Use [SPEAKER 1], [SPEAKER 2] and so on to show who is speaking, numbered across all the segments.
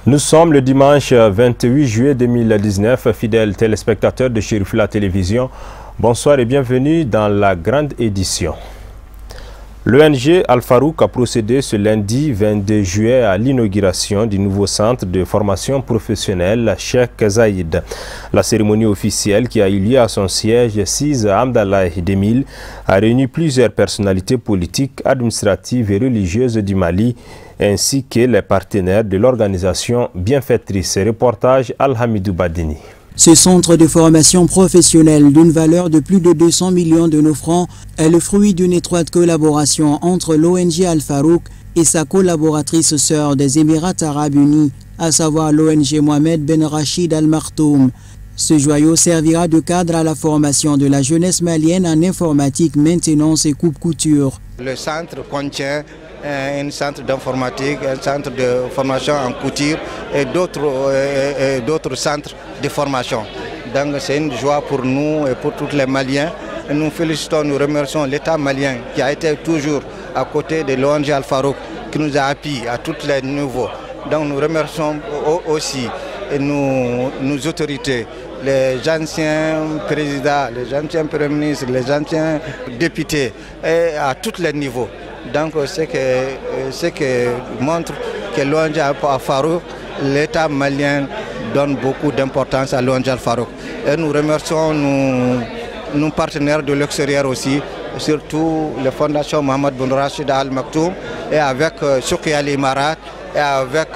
[SPEAKER 1] Nous sommes le dimanche 28 juillet 2019, fidèles téléspectateurs de Chérif La Télévision. Bonsoir et bienvenue dans la grande édition. L'ONG Al-Farouk a procédé ce lundi 22 juillet à l'inauguration du nouveau centre de formation professionnelle Cheikh Zayed. La cérémonie officielle qui a eu lieu à son siège 6 à Hamdallah Demil a réuni plusieurs personnalités politiques, administratives et religieuses du Mali, ainsi que les partenaires de l'organisation bienfaitrice. Reportage Al-Hamidou Badini.
[SPEAKER 2] Ce centre de formation professionnelle d'une valeur de plus de 200 millions de nos francs est le fruit d'une étroite collaboration entre l'ONG Al-Farouk et sa collaboratrice sœur des Émirats Arabes Unis, à savoir l'ONG Mohamed Ben Rachid Al Maktoum. Ce joyau servira de cadre à la formation de la jeunesse malienne en informatique, maintenance et coupe-couture.
[SPEAKER 3] Le centre contient un centre d'informatique, un centre de formation en couture et d'autres centres de formation. Donc c'est une joie pour nous et pour tous les Maliens. Et nous félicitons, nous remercions l'État malien qui a été toujours à côté de l'ONG Al-Farouk, qui nous a appuyés à tous les niveaux. Donc nous remercions aussi nos autorités, les anciens présidents, les anciens premiers ministres, les anciens députés, et à tous les niveaux. Donc ce que montre que l'ONG Al-Farouk, l'État malien donne beaucoup d'importance à l'ONG Al-Farouk. Et nous remercions nos partenaires de l'extérieur aussi, surtout la Fondation Mohamed Ben Rachid Al Maktoum et avec Souki Al Imarat et avec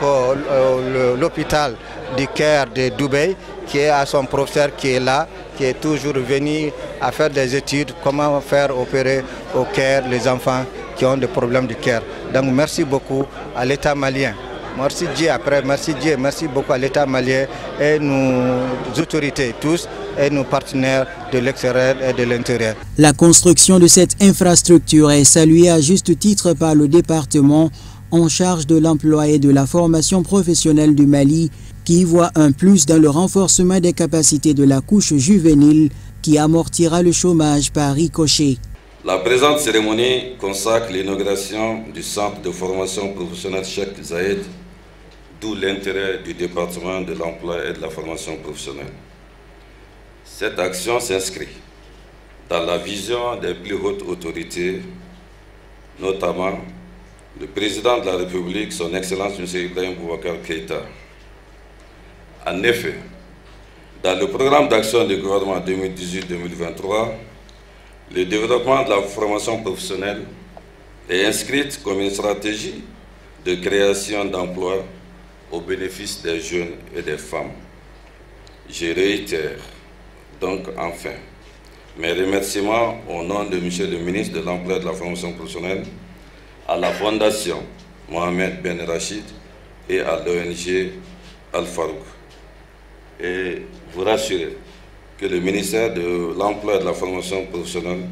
[SPEAKER 3] l'hôpital du Caire de Dubaï, qui a son professeur qui est là, qui est toujours venu à faire des études, comment faire opérer au Caire les enfants qui ont des problèmes du cœur. Donc merci beaucoup à l'État malien. Merci Dieu, merci beaucoup à l'État malien et nos autorités tous et nos partenaires de l'extérieur et de l'intérieur.
[SPEAKER 2] La construction de cette infrastructure est saluée à juste titre par le département en charge de l'emploi et de la formation professionnelle du Mali, qui voit un plus dans le renforcement des capacités de la couche juvénile qui amortira le chômage par ricochet.
[SPEAKER 4] La présente cérémonie consacre l'inauguration du centre de formation professionnelle Cheikh Zayed, d'où l'intérêt du département de l'emploi et de la formation professionnelle. Cette action s'inscrit dans la vision des plus hautes autorités, notamment le président de la République, son Excellence M. Ibrahim Boubacar Keïta. En effet, dans le programme d'action du gouvernement 2018-2023, le développement de la formation professionnelle est inscrit comme une stratégie de création d'emplois au bénéfice des jeunes et des femmes. Je réitère donc enfin mes remerciements au nom de M. le ministre de l'Emploi et de la Formation professionnelle, à la Fondation Mohamed Ben Rachid et à l'ONG Al-Farouk. Et vous rassurer que le ministère de l'Emploi et de la Formation professionnelle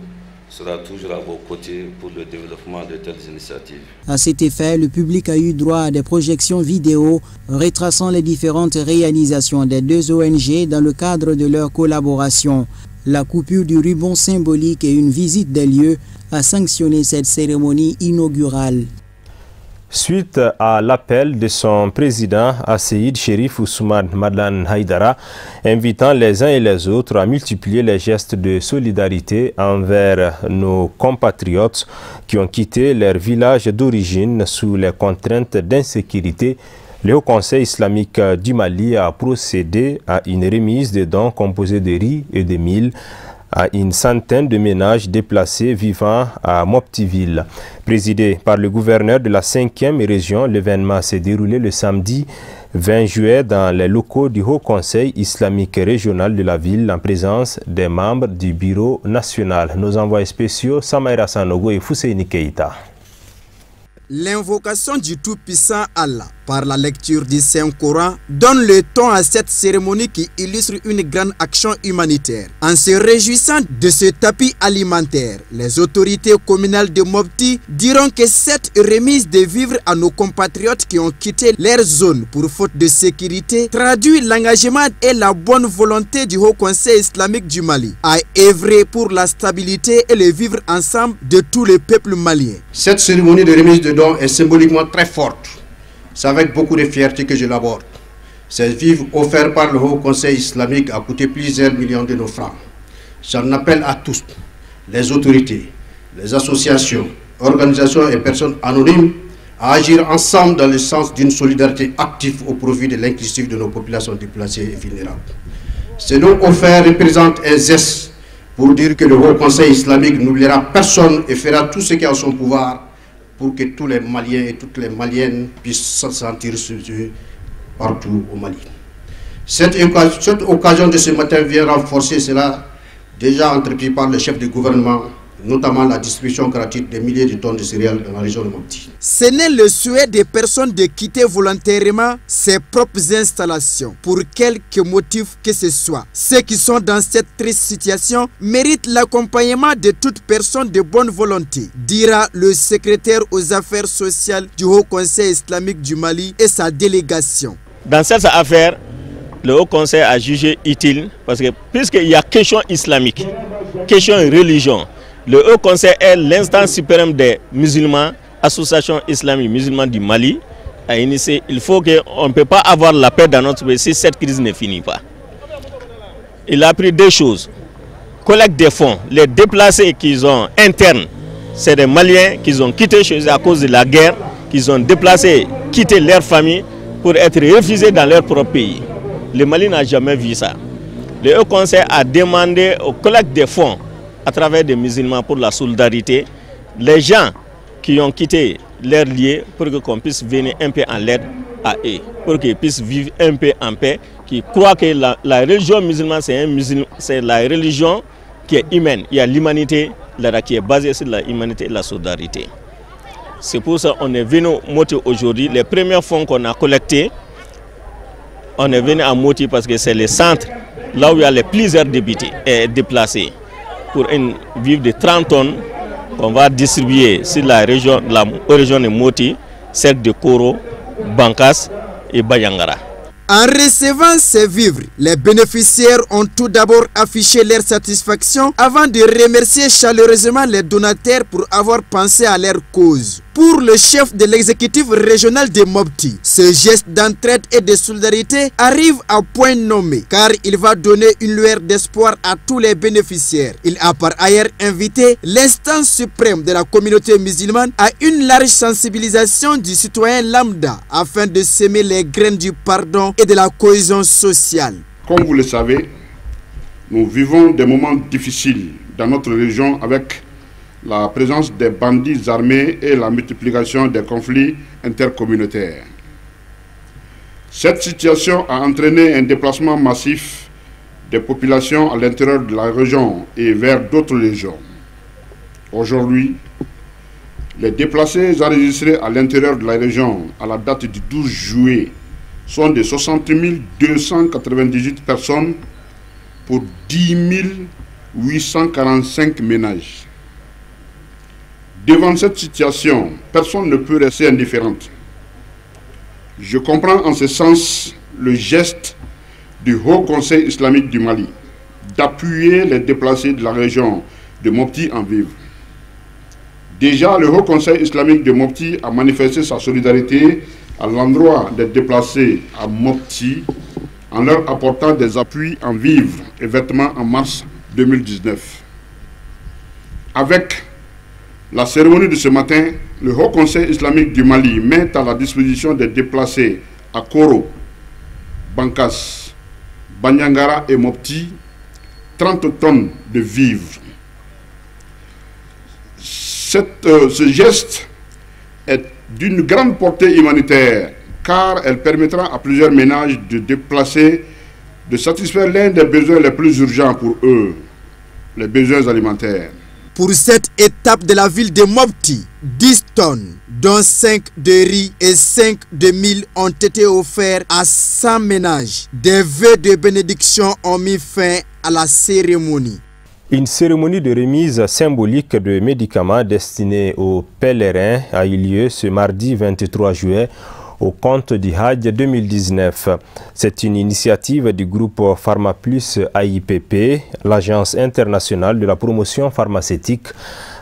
[SPEAKER 4] sera toujours à vos côtés pour le développement de telles initiatives.
[SPEAKER 2] À cet effet, le public a eu droit à des projections vidéo retraçant les différentes réalisations des deux ONG dans le cadre de leur collaboration. La coupure du ruban symbolique et une visite des lieux a sanctionné cette cérémonie inaugurale.
[SPEAKER 1] Suite à l'appel de son président Asseïd Chérif Ousmane Madlan Haïdara, invitant les uns et les autres à multiplier les gestes de solidarité envers nos compatriotes qui ont quitté leur village d'origine sous les contraintes d'insécurité, le Haut Conseil islamique du Mali a procédé à une remise de dons composés de riz et de mil à une centaine de ménages déplacés vivant à Moptiville. Présidé par le gouverneur de la 5e région, l'événement s'est déroulé le samedi 20 juillet dans les locaux du Haut Conseil islamique régional de la ville en présence des membres du bureau national. Nos envoyés spéciaux Samaïra Sanogo et Fousseini Keïta.
[SPEAKER 5] L'invocation du Tout-Puissant Allah par la lecture du Saint-Coran, donne le ton à cette cérémonie qui illustre une grande action humanitaire. En se réjouissant de ce tapis alimentaire, les autorités communales de Mopti diront que cette remise de vivres à nos compatriotes qui ont quitté leur zone pour faute de sécurité traduit l'engagement et la bonne volonté du Haut Conseil islamique du Mali à œuvrer pour la stabilité et le vivre ensemble de tous les peuples maliens.
[SPEAKER 6] Cette cérémonie de remise de dons est symboliquement très forte. C'est avec beaucoup de fierté que je l'aborde. Ces vivres offerts par le Haut Conseil islamique a coûté plusieurs millions de nos francs. J'en appelle à tous, les autorités, les associations, organisations et personnes anonymes à agir ensemble dans le sens d'une solidarité active au profit de l'inclusif de nos populations déplacées et vulnérables. Ces dons offerts représentent un geste pour dire que le Haut Conseil islamique n'oubliera personne et fera tout ce qui est en son pouvoir pour que tous les Maliens et toutes les Maliennes puissent se sentir soutenus partout au Mali. Cette occasion de ce matin vient renforcer cela déjà entrepris par le chef du gouvernement, notamment la distribution gratuite de milliers de tonnes de céréales dans la région de Mopti.
[SPEAKER 5] Ce n'est le souhait des personnes de quitter volontairement ses propres installations, pour quelque motif que ce soit. Ceux qui sont dans cette triste situation méritent l'accompagnement de toute personne de bonne volonté, dira le secrétaire aux affaires sociales du Haut Conseil islamique du Mali et sa délégation.
[SPEAKER 7] Dans cette affaire, le Haut Conseil a jugé utile, parce que puisqu'il y a question islamique, question religion, le Haut Conseil est l'instance suprême des musulmans, association islamique musulmane du Mali, a initié. Il faut qu'on ne peut pas avoir la paix dans notre pays si cette crise ne finit pas. Il a pris deux choses. Collecte des fonds, les déplacés qu'ils ont internes, c'est des Maliens qui ont quitté chez eux à cause de la guerre, qu'ils ont déplacé, quitté leur famille pour être refusés dans leur propre pays. Le Mali n'a jamais vu ça. Le Haut Conseil a demandé aux collectes des fonds à travers des musulmans pour la solidarité, les gens qui ont quitté leur lieu pour qu'on puisse venir un peu en l'aide à eux, pour qu'ils puissent vivre un peu en paix, qui croient que la religion musulmane, c'est la religion qui est humaine. Il y a l'humanité qui est basée sur la humanité et la solidarité. C'est pour ça qu'on est venu à Moti aujourd'hui. Les premiers fonds qu'on a collectés, on est venu à Moti parce que c'est le centre là où il y a les plusieurs déplacés. Pour une vivre de 30 tonnes qu'on va distribuer sur la région de Moti, celle de Koro, Bankas et Bayangara.
[SPEAKER 5] En recevant ces vivres, les bénéficiaires ont tout d'abord affiché leur satisfaction avant de remercier chaleureusement les donataires pour avoir pensé à leur cause. Pour le chef de l'exécutif régional de Mopti, ce geste d'entraide et de solidarité arrive à point nommé car il va donner une lueur d'espoir à tous les bénéficiaires. Il a par ailleurs invité l'instance suprême de la communauté musulmane à une large sensibilisation du citoyen lambda afin de semer les graines du pardon et de la cohésion sociale.
[SPEAKER 8] Comme vous le savez, nous vivons des moments difficiles dans notre région avec la présence des bandits armés et la multiplication des conflits intercommunautaires. Cette situation a entraîné un déplacement massif des populations à l'intérieur de la région et vers d'autres régions. Aujourd'hui, les déplacés enregistrés à l'intérieur de la région à la date du 12 juillet sont de 60 298 personnes pour 10 845 ménages. Devant cette situation, personne ne peut rester indifférent. Je comprends en ce sens le geste du Haut Conseil islamique du Mali d'appuyer les déplacés de la région de Mopti en vivre. Déjà, le Haut Conseil islamique de Mopti a manifesté sa solidarité à l'endroit des déplacés à Mopti en leur apportant des appuis en vivres et vêtements en mars 2019. Avec la cérémonie de ce matin, le Haut Conseil islamique du Mali met à la disposition des déplacés à Koro, Bankas, Banyangara et Mopti 30 tonnes de vivres. Ce geste est d'une grande portée humanitaire car elle permettra à plusieurs ménages de déplacer, de satisfaire l'un des besoins les plus urgents pour eux, les besoins alimentaires.
[SPEAKER 5] Pour cette étape de la ville de Mopti, 10 tonnes, dont 5 de riz et 5 de mil ont été offerts à 100 ménages. Des vœux de bénédiction ont mis fin à la cérémonie.
[SPEAKER 1] Une cérémonie de remise symbolique de médicaments destinés aux pèlerins a eu lieu ce mardi 23 juillet au compte du Hajj 2019. C'est une initiative du groupe PharmaPlus AIPP, l'agence internationale de la promotion pharmaceutique,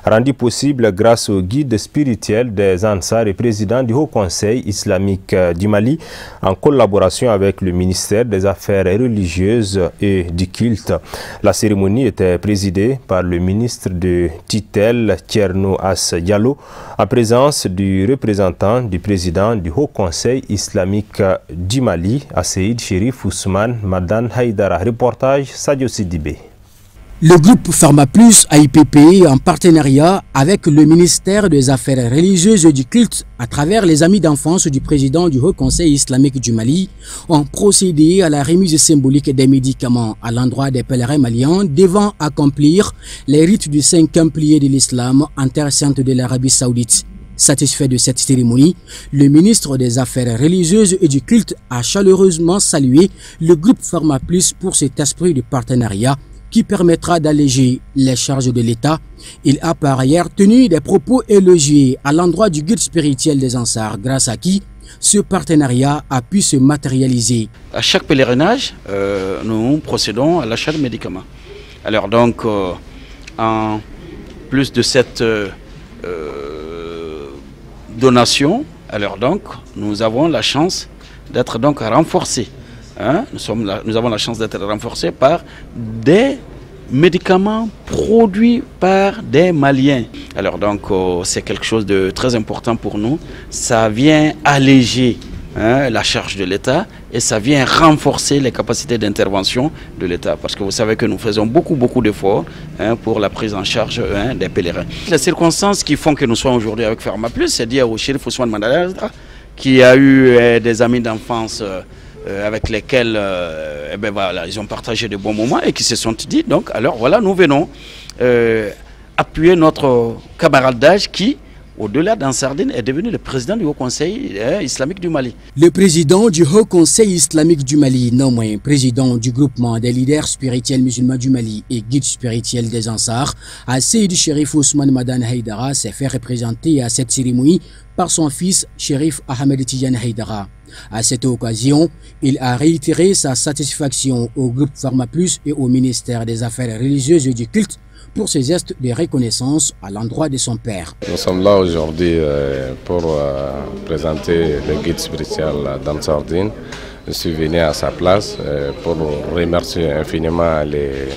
[SPEAKER 1] rendue possible grâce au guide spirituel des Ansar et président du Haut Conseil islamique du Mali, en collaboration avec le ministère des Affaires religieuses et du culte. La cérémonie était présidée par le ministre de tutelle Thierno As Diallo, en présence du représentant du président du Haut Conseil islamique du Mali, Asseïd Chérif Ousmane Madane Haïdara. Reportage Sadio Sidibé.
[SPEAKER 2] Le groupe PharmaPlus AIPP, en partenariat avec le ministère des Affaires religieuses et du culte, à travers les amis d'enfance du président du Haut Conseil islamique du Mali, ont procédé à la remise symbolique des médicaments à l'endroit des pèlerins maliens devant accomplir les rites du 5e pilier de l'islam en terre sainte de l'Arabie Saoudite. Satisfait de cette cérémonie, le ministre des Affaires religieuses et du culte a chaleureusement salué le groupe PharmaPlus pour cet esprit de partenariat qui permettra d'alléger les charges de l'État. Il a par ailleurs tenu des propos élogieux à l'endroit du guide spirituel des Ansar, grâce à qui ce partenariat a pu se matérialiser.
[SPEAKER 9] À chaque pèlerinage, nous procédons à l'achat de médicaments. Alors donc, en plus de cette donation, alors donc, nous avons la chance d'être donc renforcés. Nous avons la chance d'être renforcés par des médicaments produits par des Maliens. Alors donc c'est quelque chose de très important pour nous. Ça vient alléger la charge de l'État et ça vient renforcer les capacités d'intervention de l'État. Parce que vous savez que nous faisons beaucoup d'efforts pour la prise en charge des pèlerins. Les circonstances qui font que nous soyons aujourd'hui avec PharmaPlus, c'est dire au Chérif Ousmane Madane qui a eu des amis d'enfance avec lesquels voilà, ils ont partagé de bons moments et qui se sont dit, donc, alors voilà, nous venons appuyer notre camarade d'âge qui, au-delà d'Ansardine, est devenu le président du Haut Conseil islamique du Mali.
[SPEAKER 2] Le président du Haut Conseil islamique du Mali, non moins président du groupement des leaders spirituels musulmans du Mali et guide spirituel des Ansar, Asseïd Chérif Ousmane Madane Haïdara s'est fait représenter à cette cérémonie par son fils Chérif Ahmed Tidiane Haïdara. À cette occasion, il a réitéré sa satisfaction au groupe PharmaPlus et au ministère des Affaires religieuses et du culte pour ses gestes de reconnaissance à l'endroit de son père.
[SPEAKER 10] Nous sommes là aujourd'hui pour présenter le guide spirituel d'Ansardine. Je suis venu à sa place pour remercier infiniment les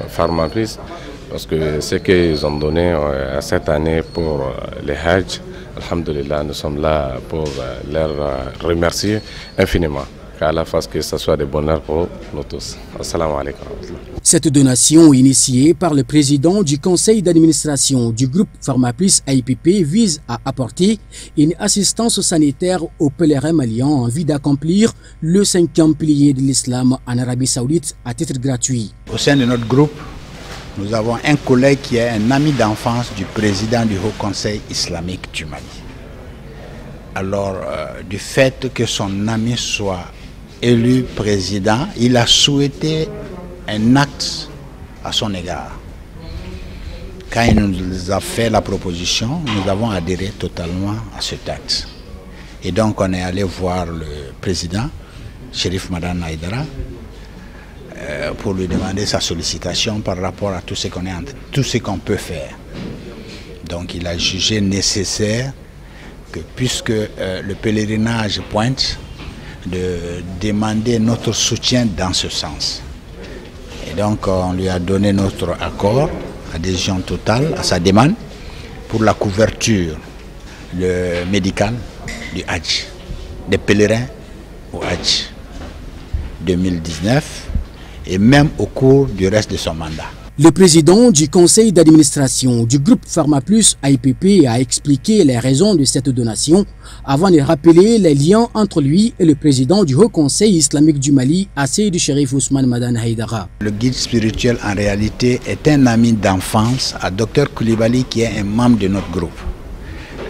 [SPEAKER 10] PharmaPlus parce que ce qu'ils ont donné cette année pour les Hajj, alhamdulillah, nous sommes là pour leur remercier infiniment. Qu'à la face que ce soit de bonheur pour nous tous. Assalamu alaikum.
[SPEAKER 2] Cette donation initiée par le président du conseil d'administration du groupe PharmaPlus AIPP vise à apporter une assistance sanitaire aux pèlerins maliens en vue d'accomplir le 5e pilier de l'islam en Arabie Saoudite à titre gratuit.
[SPEAKER 11] Au sein de notre groupe, nous avons un collègue qui est un ami d'enfance du président du Haut Conseil islamique du Mali. Alors, du fait que son ami soit élu président, il a souhaité un acte à son égard. Quand il nous a fait la proposition, nous avons adhéré totalement à cet acte. Et donc, on est allé voir le président, Chérif Madane Haïdara, pour lui demander sa sollicitation par rapport à tout ce qu'on peut faire. Donc il a jugé nécessaire que, puisque le pèlerinage pointe, de demander notre soutien dans ce sens. Et donc on lui a donné notre accord, adhésion totale à sa demande pour la couverture médicale du Hajj, des pèlerins au Hajj 2019. Et même au cours du reste de son mandat.
[SPEAKER 2] Le président du conseil d'administration du groupe PharmaPlus AIPP a expliqué les raisons de cette donation avant de rappeler les liens entre lui et le président du Haut Conseil islamique du Mali, Seydi Cherif Ousmane Madane Haïdara.
[SPEAKER 11] Le guide spirituel en réalité est un ami d'enfance à Dr Koulibaly qui est un membre de notre groupe.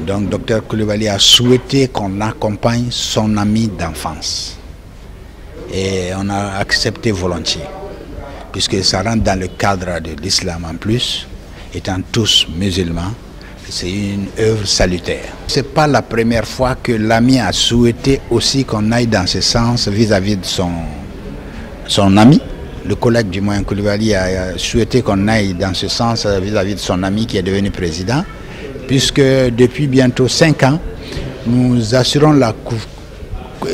[SPEAKER 11] Donc Dr Koulibaly a souhaité qu'on accompagne son ami d'enfance et on a accepté volontiers, puisque ça rentre dans le cadre de l'islam en plus, étant tous musulmans, c'est une œuvre salutaire. Ce n'est pas la première fois que l'ami a souhaité aussi qu'on aille dans ce sens vis-à-vis de son ami. Le collègue du Moyen Koulibaly a souhaité qu'on aille dans ce sens vis-à-vis de son ami qui est devenu président, puisque depuis bientôt 5 ans, nous assurons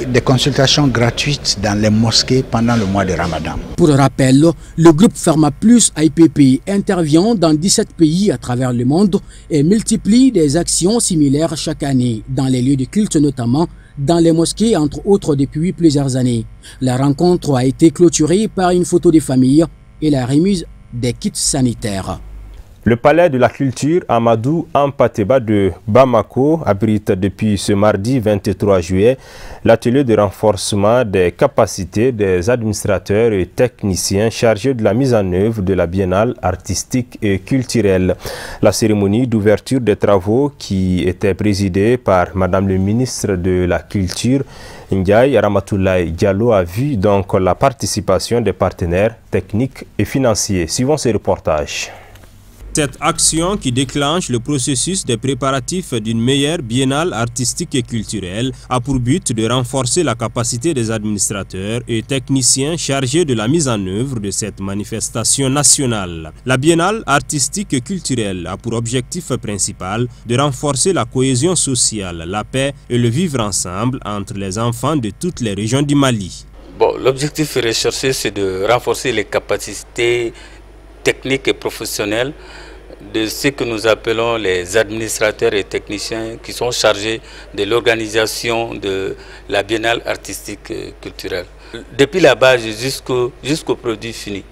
[SPEAKER 11] des consultations gratuites dans les mosquées pendant le mois de Ramadan.
[SPEAKER 2] Pour rappel, le groupe PharmaPlus AIPP intervient dans 17 pays à travers le monde et multiplie des actions similaires chaque année, dans les lieux de culte notamment, dans les mosquées entre autres depuis plusieurs années. La rencontre a été clôturée par une photo de famille et la remise des kits sanitaires.
[SPEAKER 1] Le palais de la culture Amadou Ampateba de Bamako abrite depuis ce mardi 23 juillet l'atelier de renforcement des capacités des administrateurs et techniciens chargés de la mise en œuvre de la biennale artistique et culturelle. La cérémonie d'ouverture des travaux qui était présidée par Madame le ministre de la Culture, Ndiaye Ramatoulaye Diallo, a vu donc la participation des partenaires techniques et financiers. Suivons ces reportages. Cette action qui déclenche le processus des préparatifs d'une meilleure biennale artistique et culturelle a pour but de renforcer la capacité des administrateurs et techniciens chargés de la mise en œuvre de cette manifestation nationale. La biennale artistique et culturelle a pour objectif principal de renforcer la cohésion sociale, la paix et le vivre ensemble entre les enfants de toutes les régions du Mali.
[SPEAKER 12] Bon, l'objectif recherché, c'est de renforcer les capacités techniques et professionnelles de ce que nous appelons les administrateurs et techniciens qui sont chargés de l'organisation de la biennale artistique et culturelle. Depuis la base jusqu'au produit fini,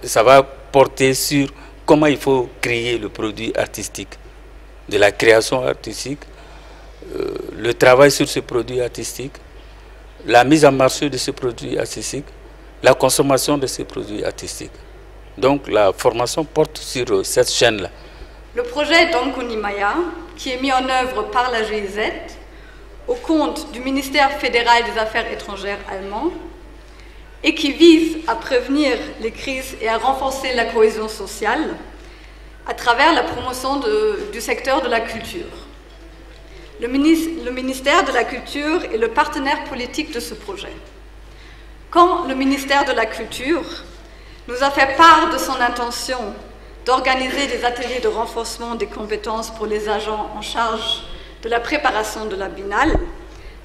[SPEAKER 12] ça va porter sur comment il faut créer le produit artistique, de la création artistique, le travail sur ce produit artistique, la mise en marché de ce produit artistique, la consommation de ces produits artistiques. Donc la formation porte sur cette chaîne-là.
[SPEAKER 13] Le projet Donkunimaya, qui est mis en œuvre par la GIZ, au compte du ministère fédéral des Affaires étrangères allemand, et qui vise à prévenir les crises et à renforcer la cohésion sociale à travers la promotion du secteur de la culture. Le ministère de la Culture est le partenaire politique de ce projet. Quand le ministère de la Culture nous a fait part de son intention d'organiser des ateliers de renforcement des compétences pour les agents en charge de la préparation de la biennale,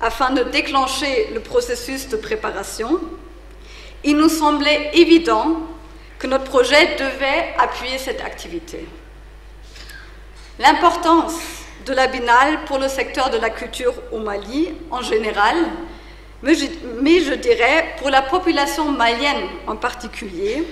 [SPEAKER 13] afin de déclencher le processus de préparation, il nous semblait évident que notre projet devait appuyer cette activité. L'importance de la biennale pour le secteur de la culture au Mali en général, mais je dirais pour la population malienne en particulier,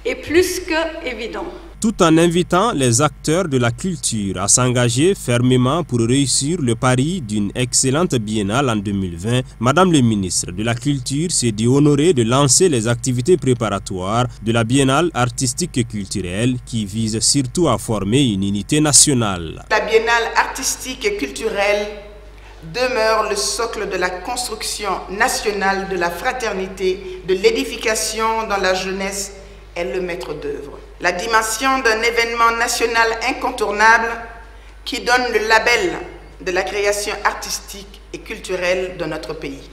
[SPEAKER 13] est plus que évident.
[SPEAKER 1] Tout en invitant les acteurs de la culture à s'engager fermement pour réussir le pari d'une excellente biennale en 2020, Madame le ministre de la Culture s'est dit honorée de lancer les activités préparatoires de la biennale artistique et culturelle qui vise surtout à former une unité nationale.
[SPEAKER 14] La biennale artistique et culturelle demeure le socle de la construction nationale de la fraternité, de l'édification dans la jeunesse est le maître d'œuvre. La dimension d'un événement national incontournable qui donne le label de la création artistique et culturelle de notre pays.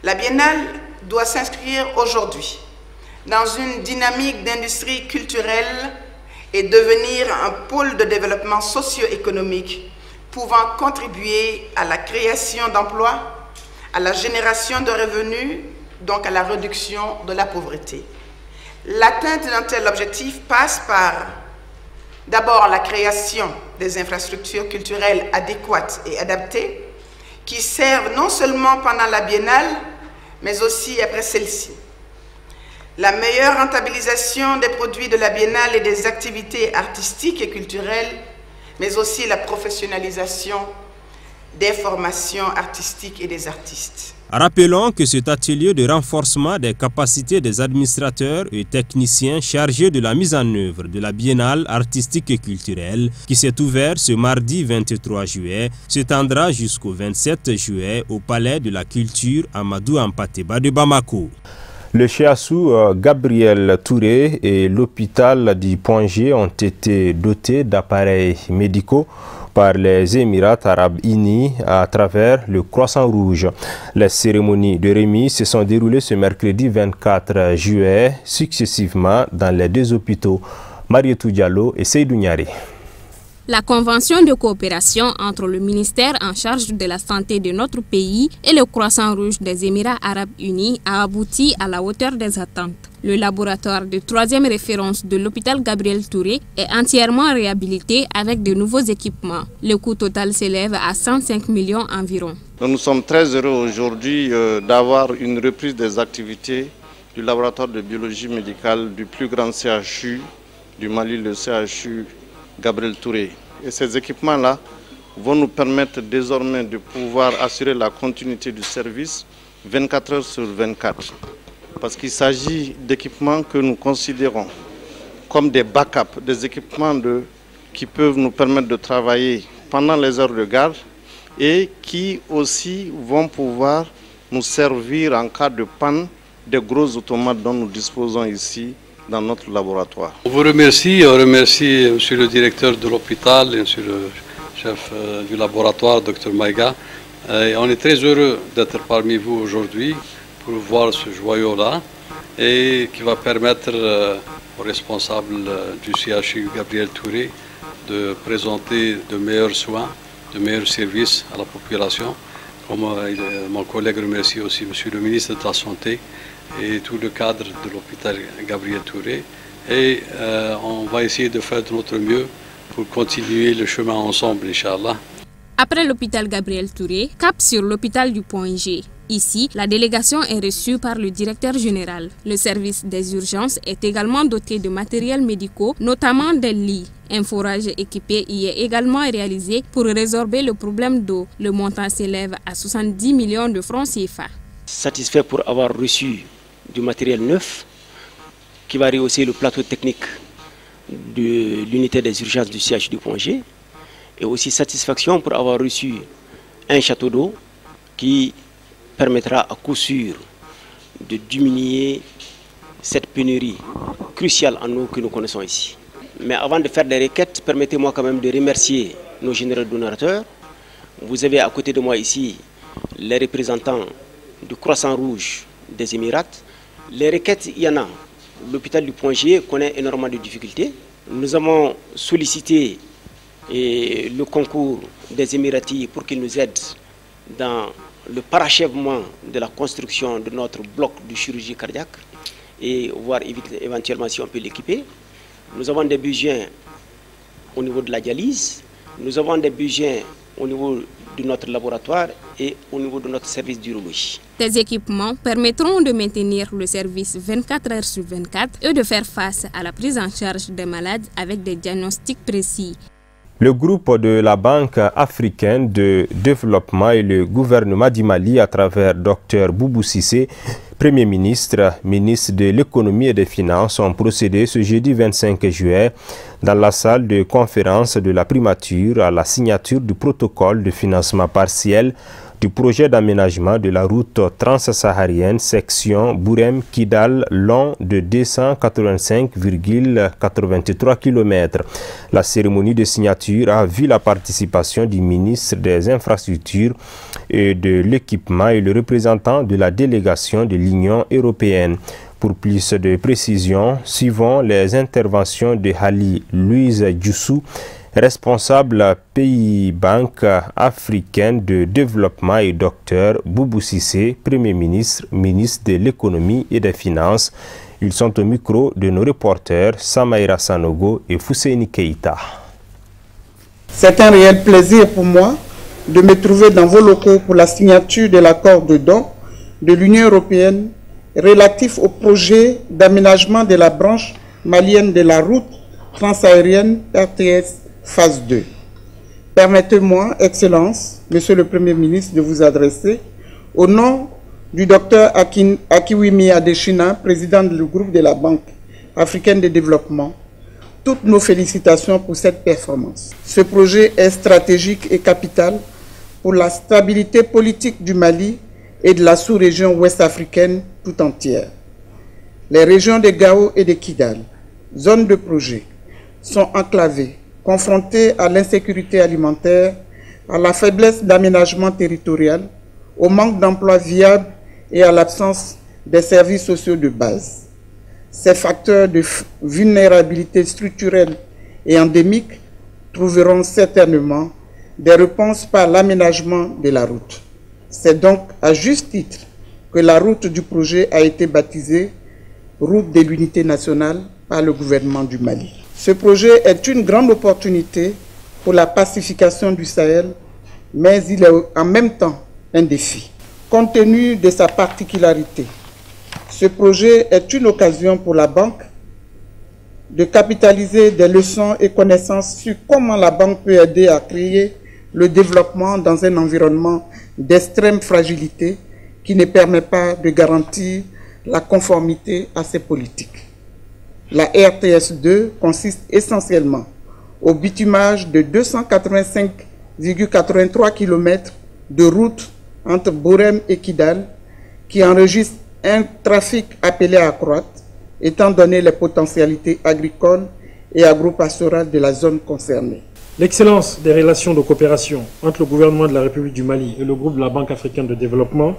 [SPEAKER 14] La biennale doit s'inscrire aujourd'hui dans une dynamique d'industrie culturelle et devenir un pôle de développement socio-économique pouvant contribuer à la création d'emplois, à la génération de revenus, donc à la réduction de la pauvreté. L'atteinte d'un tel objectif passe par d'abord la création des infrastructures culturelles adéquates et adaptées qui servent non seulement pendant la biennale, mais aussi après celle-ci. la meilleure rentabilisation des produits de la biennale et des activités artistiques et culturelles, mais aussi la professionnalisation des formations artistiques et des artistes.
[SPEAKER 1] Rappelons que cet atelier de renforcement des capacités des administrateurs et techniciens chargés de la mise en œuvre de la biennale artistique et culturelle, qui s'est ouvert ce mardi 23 juillet, s'étendra jusqu'au 27 juillet au Palais de la Culture Amadou Hampâté-Bâ de Bamako. Le Chiassou Gabriel Touré et l'hôpital du Point G ont été dotés d'appareils médicaux par les Émirats arabes unis à travers le Croissant Rouge. Les cérémonies de remise se sont déroulées ce mercredi 24 juillet successivement dans les deux hôpitaux, Marietou Diallo et Seydou Niari.
[SPEAKER 15] La convention de coopération entre le ministère en charge de la santé de notre pays et le Croissant Rouge des Émirats arabes unis a abouti à la hauteur des attentes. Le laboratoire de 3e référence de l'hôpital Gabriel Touré est entièrement réhabilité avec de nouveaux équipements. Le coût total s'élève à 105 millions environ.
[SPEAKER 16] Nous sommes très heureux aujourd'hui d'avoir une reprise des activités du laboratoire de biologie médicale du plus grand CHU du Mali, le CHU Gabriel Touré. Et ces équipements-là vont nous permettre désormais de pouvoir assurer la continuité du service 24 heures sur 24. Parce qu'il s'agit d'équipements que nous considérons comme des backups, des équipements qui peuvent nous permettre de travailler pendant les heures de garde et qui aussi vont pouvoir nous servir en cas de panne des gros automates dont nous disposons ici dans notre laboratoire.
[SPEAKER 17] On vous remercie, on remercie monsieur le directeur de l'hôpital et monsieur le chef du laboratoire, Dr Maïga. On est très heureux d'être parmi vous aujourd'hui pour voir ce joyau-là et qui va permettre aux responsables du CHU Gabriel Touré de présenter de meilleurs soins, de meilleurs services à la population. Comme mon collègue remercie aussi monsieur le ministre de la Santé et tout le cadre de l'hôpital Gabriel Touré. Et on va essayer de faire de notre mieux pour continuer le chemin ensemble, Inch'Allah.
[SPEAKER 15] Après l'hôpital Gabriel Touré, cap sur l'hôpital du Point G. Ici, la délégation est reçue par le directeur général. Le service des urgences est également doté de matériels médicaux, notamment des lits. Un forage équipé y est également réalisé pour résorber le problème d'eau. Le montant s'élève à 70 millions de francs CFA.
[SPEAKER 18] Satisfait pour avoir reçu du matériel neuf qui va rehausser le plateau technique de l'unité des urgences du CHU du Point G. Et aussi satisfaction pour avoir reçu un château d'eau qui permettra à coup sûr de diminuer cette pénurie cruciale en eau que nous connaissons ici. Mais avant de faire des requêtes, permettez-moi quand même de remercier nos généraux donateurs. Vous avez à côté de moi ici les représentants du Croissant Rouge des Émirats. Les requêtes, il y en a. L'hôpital du Point G connaît énormément de difficultés. Nous avons sollicité le concours des Émiratis pour qu'ils nous aident dans le parachèvement de la construction de notre bloc de chirurgie cardiaque et voir éventuellement si on peut l'équiper. Nous avons des besoins au niveau de la dialyse, nous avons des besoins au niveau de notre laboratoire et au niveau de notre service d'urologie.
[SPEAKER 15] Ces équipements permettront de maintenir le service 24 heures sur 24 et de faire face à la prise en charge des malades avec des diagnostics précis.
[SPEAKER 1] Le groupe de la Banque africaine de développement et le gouvernement du Mali à travers Dr Boubou Cissé, Premier ministre, ministre de l'économie et des finances, ont procédé ce jeudi 25 juillet dans la salle de conférence de la primature à la signature du protocole de financement partiel du projet d'aménagement de la route transsaharienne section Bourem-Kidal long de 285,83 km. La cérémonie de signature a vu la participation du ministre des Infrastructures et de l'Équipement et le représentant de la délégation de l'Union européenne. Pour plus de précisions, suivant les interventions de Hali Louise Djoussou, responsable Pays Banque africaine de développement, et Dr Boubou Cissé, Premier ministre, ministre de l'économie et des finances. Ils sont au micro de nos reporters Samaïra Sanogo et Fousseini Keïta.
[SPEAKER 19] C'est un réel plaisir pour moi de me trouver dans vos locaux pour la signature de l'accord de don de l'Union européenne relatif au projet d'aménagement de la branche malienne de la route transaérienne RTS phase 2. Permettez-moi, Excellence, Monsieur le Premier ministre, de vous adresser, au nom du Dr Akiwumi Adesina, président du groupe de la Banque africaine de développement, toutes nos félicitations pour cette performance. Ce projet est stratégique et capital pour la stabilité politique du Mali et de la sous-région ouest-africaine tout entière. Les régions de Gao et de Kidal, zones de projet, sont enclavées, confrontées à l'insécurité alimentaire, à la faiblesse d'aménagement territorial, au manque d'emplois viables et à l'absence des services sociaux de base. Ces facteurs de vulnérabilité structurelle et endémique trouveront certainement des réponses par l'aménagement de la route. C'est donc à juste titre que la route du projet a été baptisée Route de l'unité nationale par le gouvernement du Mali. Ce projet est une grande opportunité pour la pacification du Sahel, mais il est en même temps un défi. Compte tenu de sa particularité, ce projet est une occasion pour la banque de capitaliser des leçons et connaissances sur comment la banque peut aider à créer le développement dans un environnement d'extrême fragilité qui ne permet pas de garantir la conformité à ces politiques. La RTS2 consiste essentiellement au bitumage de 285,83 km de route entre Borem et Kidal, qui enregistre un trafic appelé à croître, étant donné les potentialités agricoles et agro-pastorales de la zone concernée.
[SPEAKER 20] L'excellence des relations de coopération entre le gouvernement de la République du Mali et le groupe de la Banque africaine de développement,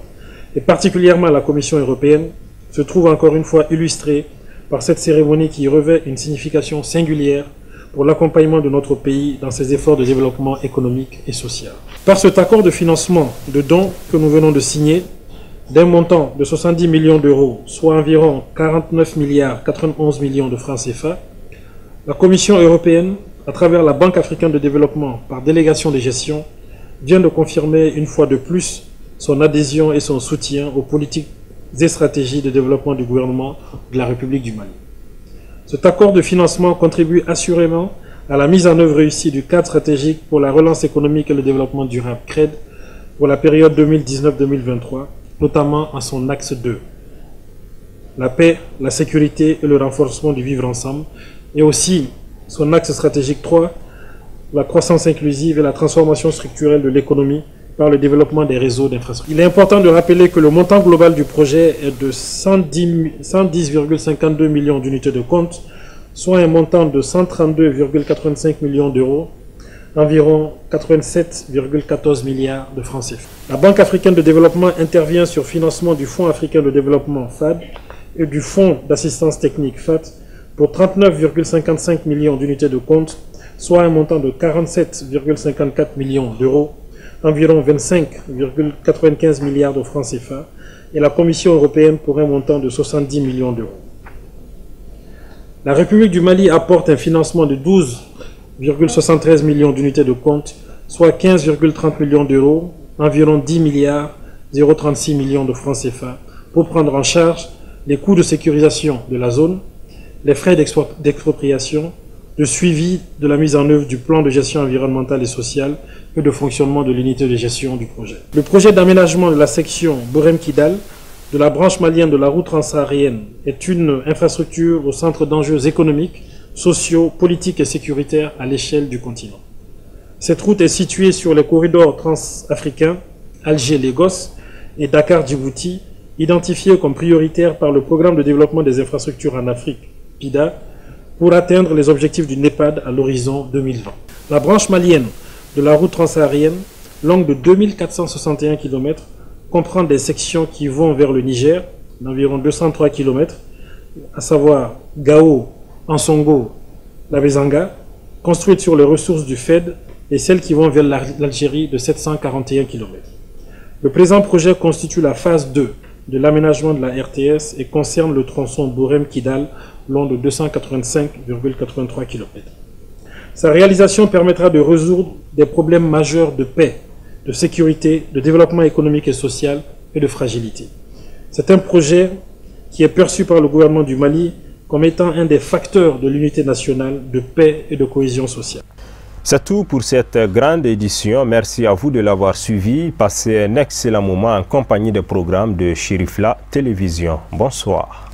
[SPEAKER 20] et particulièrement la Commission européenne, se trouve encore une fois illustrée par cette cérémonie qui revêt une signification singulière pour l'accompagnement de notre pays dans ses efforts de développement économique et social. Par cet accord de financement de dons que nous venons de signer, d'un montant de 70 millions d'euros, soit environ 49 milliards 91 millions de francs CFA, la Commission européenne, à travers la Banque africaine de développement par délégation de gestion, vient de confirmer une fois de plus son adhésion et son soutien aux politiques et stratégies de développement du gouvernement de la République du Mali. Cet accord de financement contribue assurément à la mise en œuvre réussie du cadre stratégique pour la relance économique et le développement durable CRED pour la période 2019-2023, notamment en son axe 2. La paix, la sécurité et le renforcement du vivre ensemble, et aussi son axe stratégique 3, la croissance inclusive et la transformation structurelle de l'économie par le développement des réseaux d'infrastructures. Il est important de rappeler que le montant global du projet est de 110,52 millions d'unités de compte, soit un montant de 132,85 millions d'euros, environ 87,14 milliards de francs CFA. La Banque africaine de développement intervient sur financement du Fonds africain de développement FAD et du Fonds d'assistance technique FAT pour 39,55 millions d'unités de compte, soit un montant de 47,54 millions d'euros, environ 25,95 milliards de francs CFA, et la Commission européenne pour un montant de 70 millions d'euros. La République du Mali apporte un financement de 12,73 millions d'unités de compte, soit 15,30 millions d'euros, environ 10 milliards 036 millions de francs CFA, pour prendre en charge les coûts de sécurisation de la zone, les frais d'expropriation, le suivi de la mise en œuvre du plan de gestion environnementale et sociale et de fonctionnement de l'unité de gestion du projet. Le projet d'aménagement de la section Borem-Kidal de la branche malienne de la route transsaharienne est une infrastructure au centre d'enjeux économiques, sociaux, politiques et sécuritaires à l'échelle du continent. Cette route est située sur les corridors transafricains Alger-Lagos et Dakar-Djibouti, identifiés comme prioritaires par le Programme de développement des infrastructures en Afrique, PIDA, pour atteindre les objectifs du NEPAD à l'horizon 2020. La branche malienne de la route transsaharienne, longue de 2461 km, comprend des sections qui vont vers le Niger, d'environ 203 km, à savoir Gao, Ansongo, Labezanga, construites sur les ressources du FED, et celles qui vont vers l'Algérie de 741 km. Le présent projet constitue la phase 2 de l'aménagement de la RTS et concerne le tronçon Borem-Kidal, long de 285,83 km. Sa réalisation permettra de résoudre des problèmes majeurs de paix, de sécurité, de développement économique et social et de fragilité. C'est un projet qui est perçu par le gouvernement du Mali comme étant un des facteurs de l'unité nationale, de paix et de cohésion sociale.
[SPEAKER 1] C'est tout pour cette grande édition. Merci à vous de l'avoir suivi. Passez un excellent moment en compagnie des programmes de Chérif La Télévision. Bonsoir.